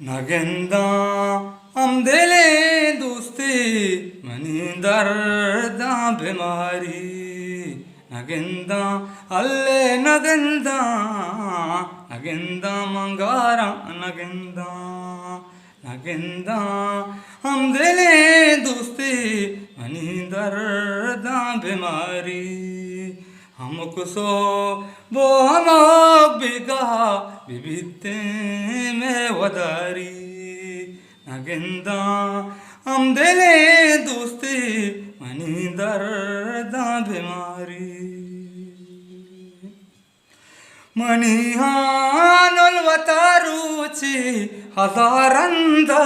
नगेंदा हम दिले दोस्ती मनी दर्दा बीमारी नगेंदा अल्ले नगेंदा नगेंदा मंगारा नगेंदा नगेंदा हम दिले दोस्ती मनी दर्दा बीमारी हमको सो वो हमक बिगा बिबिते में वदारी नगेंदा हम दिले दोस्ती मनी दर्दा बीमारी मनी हानोल वतारुची हजारंदा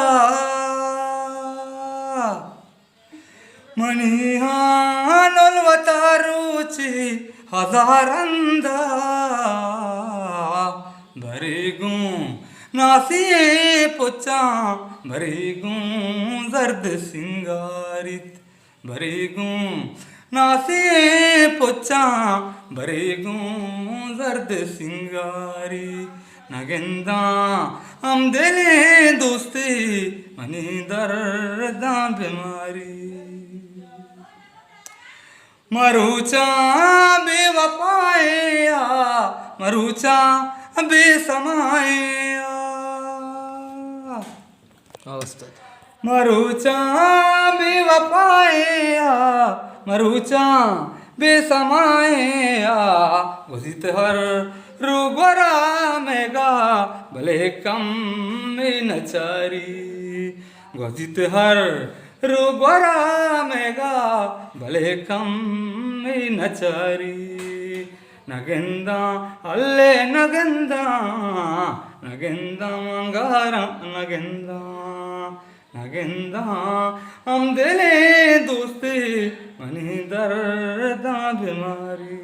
मनी हानोल वतारुची हजारंदा भरेगू नासिए पोचा भरेगू जर्द सिंगारित भरेगू नासिए पोचा भरेगू जर्द सिंगारी नगेंदा हम दिले दोस्ती मनी दर्दा बीमारी मरुचा बेवफाया मरुचा बेसमाया मरुचा बेवफाया मरुचा बेसमाया उसित हर रुगरा मेगा भले कम में नचारी घोषित हर रुगरा मेगा भले कम में नचारी नगेंदा अल्ले नगेंदा नगेंदा मंगारा नगेंदा नगेंदा हम दिले दोस्ती मनी दर्दा बीमारी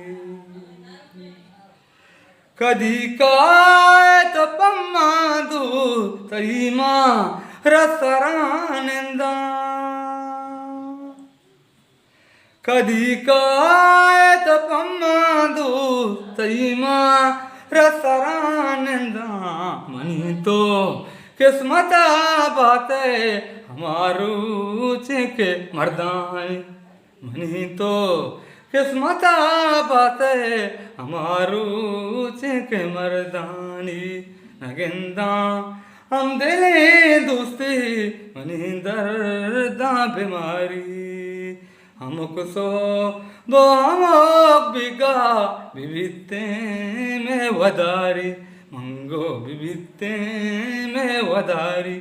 कदी काय तपम्मा दू तईमा रसरानंदा कदी काय तपम्मा दू तईमा रसरानंदा मनी तो किस्मता बाते हमारू चिके मर्दानी मनी तो किस्मता बाते हमारू चिके मर्दानी नगेंदा हम दिले दोस्ती मनी दर्दा बीमारी हमको सो दो हमक बिगा बिबिते में वदारी मंगो बिबिते में वदारी